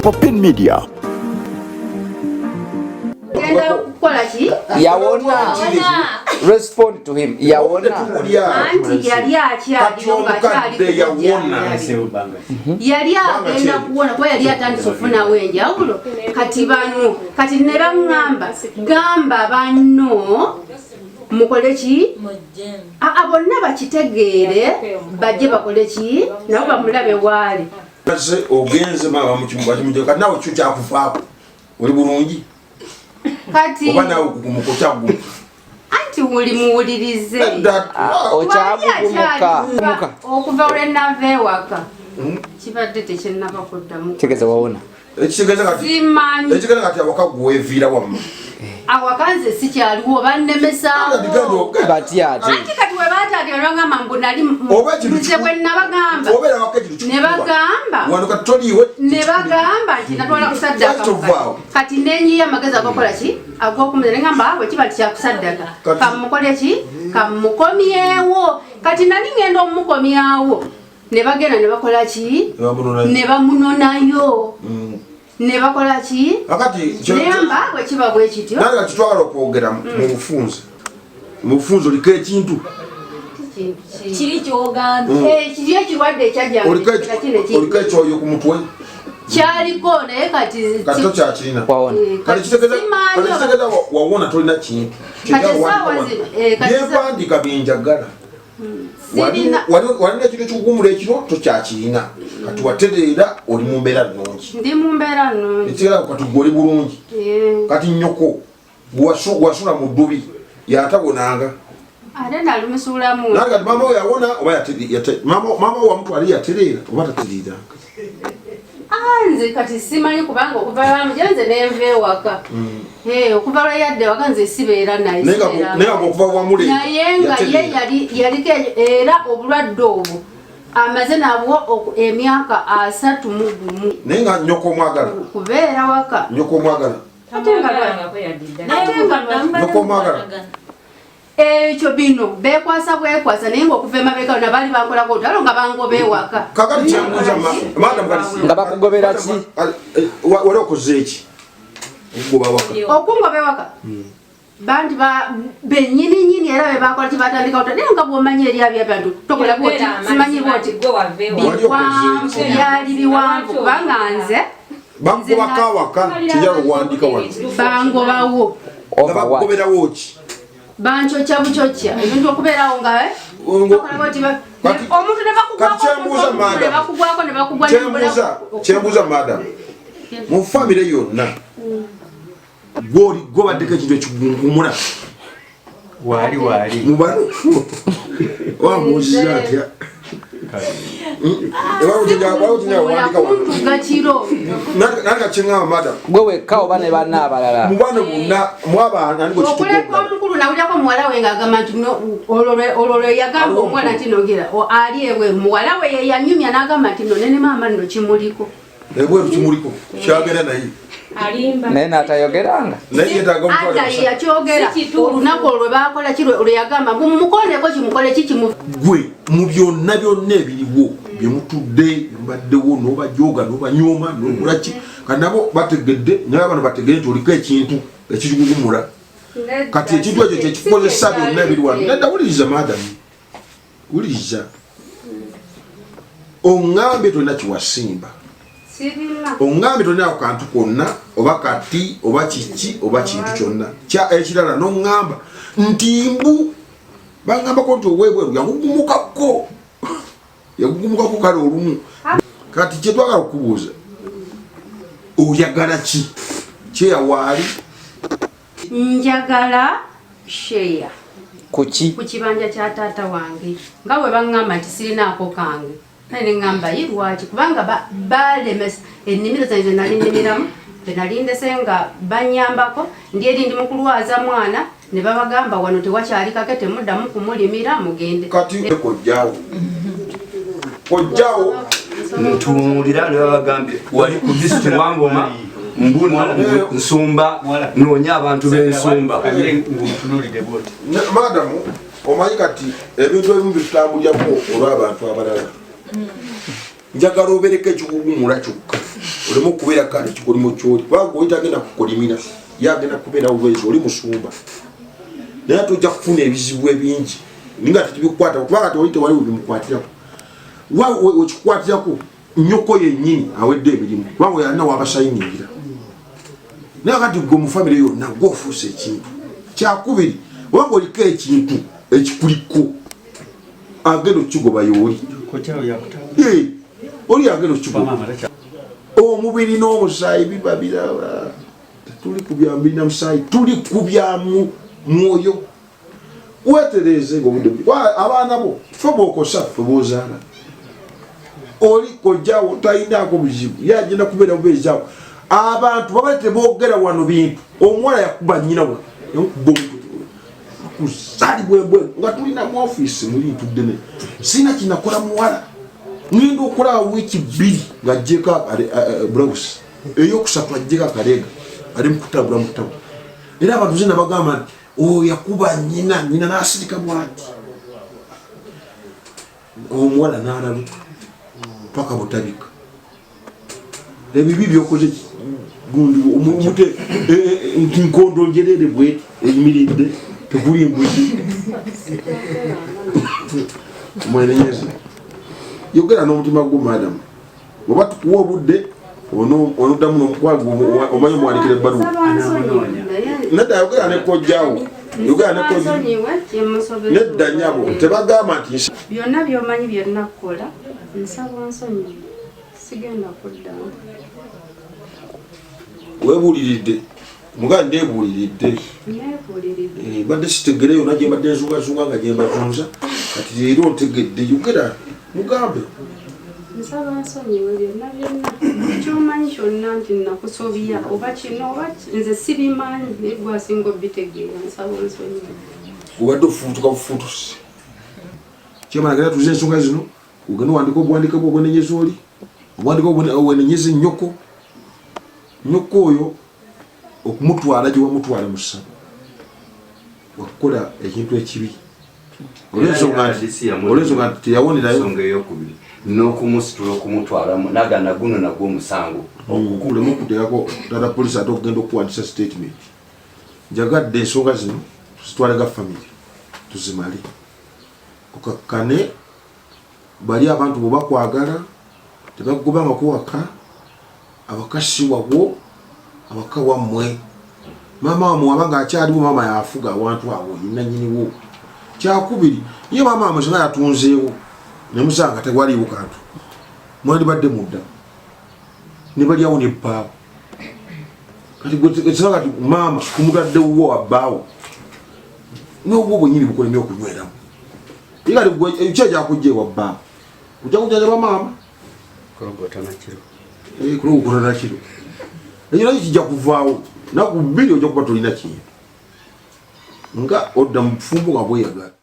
Popin Media. Yawona. Respond to him. Yawona. Anti yaliya agenda kuwona kuba yali atandise okufunawo enjawulo kati bano kati ne baŋŋamba gamba banno mukole ki bonna bakitegeere bajje bakole ki nabo bamulabe waali ogenze mama mukimu kati nawe kyo kyakufaako oli bulungi kati oba nawe kumukotagu anti wuli muwulirize okyagugumuka okuva olwenava ewaka kibadde tekyenaba kuddamu tegeza wawona simanyi kati awaka gweviira wamma awaka nze sikyaliwo bannemesaawo bati ate anti kati we baataatira olwagamba mbu nali nze bwe nabagamba ne bagamba nti natwala kusaddaka kati nenyiya amagezi agokola ki ag'okumuza ne ngamba bwe kiba tikyakusaddaka kamukole ki kamukomyewo kati nali ngenda omumukomyawo ne bagenda ne bakola ki ne bamunonayo ne bakola ki neyamba bwe kiba bwe kityo naye kati twagala okwogera mu bufunzo oliko ekintu kiri kyogambye kiri ekirwadde oliko ekyoyo ku mutwe kyaliko naye kati tokyakirina kati kitegeeza wawona tolina kintu byempandiika byenjagala walina ekintu ekikuwumula ekiro tokyakirina kati watereera oli mu mbeera nnungi ndi mu mbeera nnungi ekigala kati gwe oli bulungi kati nnyoko wasula mu ddubi yatabonanga ate nalimusuulamu naye kati maama we yawona oba maama we wamutwali yatereera oba tatereeranga nze kati simanyi kubanga okuva lwamujenze nenva ewaka okuva lweyadde waka nze sibeera naye nga ye yaliko era obulwadde obwo amaze nabwo emyaka 31 naye nga nnyoko omwagala kubeera waka nnyoko omwagala nnyoko omwagala ekyo bino bekwasa bwekwasa naye ngaokuva emabega nabaali bankolako otalo nga bangoba ewaka kakati kyambuuza nga bakugobera ki wali okoze eki okungoba ewaka banti benyininyini era bebakola kibatandika ota naye nga bwomanya eryabya bantu tokola bwoti simanyi bwoti biwanvu byali biwanvu kubanga nze bakugobako awaka kijala owandika wano bangobawo nga bakugoberawo ki banchokya buchokya ebintu okubeerawo nga omuntu kyembuuza madam mu famire yonna gwobaddeko ekintu ekigungumula wali mubano wamuziza atya nanga kyeŋŋamba madam gwe wekka oba ne banna abalala mubano bonna okuleka omukulu nawulyako muwala we ng'agamba nti olwo lwe yagamba omwana nti nogera ali ewe muwala we yeyanyumya n'agamba nti no nene maama nno kimuliko ebweru kimuliko kyagera naye naye n'atayogeranga ata yakyogera olunaku olwo lwe bakola ki lwe yagamba mumukoleko kimukole ki gwe mu byonna byonna ebiriwo byemutudde mbaddewo n'obajoga n'obanyooma n'okolaki kati nabo bategedde naye bano bategedde nti oliko ekintu ekikigugumula kati ekintu ekyo kyekikozesa byonna ebiri wano nedda wuliriza madamu wuliriza oŋŋambye tolina kiwasimba oŋŋambye tolina ako kantu konna oba kati oba kiki oba kintu kyonna ekirala n'oŋŋamba nti mbu baŋŋambako nti owebweru yagugumukako kale olumu kati kyetwagala okubuuza oyagala ki kyeyawaali njagala sheya kuki ku kibanja kya taata wange nga bwe baŋŋamba nti sirinaako kange naye neŋŋamba ye lwaki kubanga balemesa ennimiro zange zenali nnimiramu benali ndese nga banyambako ndi eri ndi mukulwaza mwana ne babagamba wano tewakyali kake temuddamu kumulimira mugende kati kojjawo ntunuulira ne babagambye wali ku disitulikiti Wangoma mbuna nsumba noonya abantu b'ensumba madamu omanyi kati ebintu ebimu bitutambulirako olw'abantu abalala njagala obereka ekikuwumula kyokka olemu okubeera kale kikolimo kyoli kubanga oli tagenda kukolimira ye agenda kubeera obwezi oli musumba naye ate ojja kufuna ebizibu ebingi ninga tetubikukwata kubanga tewali tewali webimukwatirako wekikukwatirako nnyoko yennyini awedde emirimu kubanga yalina wabasayingira naye kati gwe mu famire yonna gwe ofuusa ekintu kyakubiri wanga oliko ekintu ekikuliko agenda okukigoba yooli oli agenda okukigoba omubiri n'omusaayi biba biraba tuli kubya mubiri namusaayi tuli kubya mwoyo wetereze ng'obudde abaana bo fe bwokosa fe boozaala oli kojjawo talinaako buzibu ye agenda kubeera bubeezi awo abantu babale teboogera wano bintu omuwala yakuba nnyina wa yamukuba kusalibwembwe nga tulina mu ofiisi muli ntuddene sina kinakola muwala ngenda okola wiiki 2 ng'ajjeko bulawusi eyokusatu ajjeko akaleega ali mukutambula mukutabo era abantu zina bagamba nti oyo yakuba nnyina n'asirika bwati omuwala n'alaluka paka butabika ebibi byokoze gundi omute nkondo njerere bweti eyimiridde teguli mbweti mwenenyezi yogera n'omutima gwo madam oba tukuwa obudde onoddamu n'omukwago omanyi omwandikira ebbaluwa nedda yogera nekojjawo yogera nekojja nedda nyabo tebagamba nti byonna byomanyi byonna kukola nsaba nsonyiwe sigenda kuddamu webuuliridde mugaa ndeebuuliridde badde sitegereyo naye mbadde nzungazunga nga gyembazunza kati leero ntegedde yogera mugambe nsaba nsonyiwe byonna byonna kyomanyi kyonna nti nakusobya oba kino oba nze sibimanyi naye gwasinga obitegeera nsaba nsonyiwe obadde ofuutuka bufuutusi kyemanagera tuze ensonga zino ogenda owandika obuwandika bwo obwenenyeza oli obuwandika obwenenyeza ennyoko nnyoko oyo okumutwala gye wamutwala mu ssabo wakukola ekintu ekibi olwensonga nti teyawonerayo n'okumusitula okumutwalamu nagana guno nagwo omusango olemu okuteekako tata polisi ate okugenda okuwandisa statement njagadde ensonga zino tuzitwalega famire tuzimale okakkane bali abantu bwe bakwagala tebakugobangako waka abakasi wabwo abaka wammwe maama wamwe wabanga akyaliwo maama yafuga awantu awo yinanyiniwo kyakubiri ye maama wamwe sona yatunzeewo nemusanga tewaliwo kantu mwandibadde mudda nebalyawo nebbaawo kati kati maama kumutaddewo wabbaawo nobwo bwenyini bukolemi okunyweramu kati kyekyakuggye wabbaawo ojja kujanjaba maama kulogota nakiro ekyo nakyo kijja kuvaawo naku 2 ojja kuba tolina kintu nga odda mu bufumbo nga bweyagala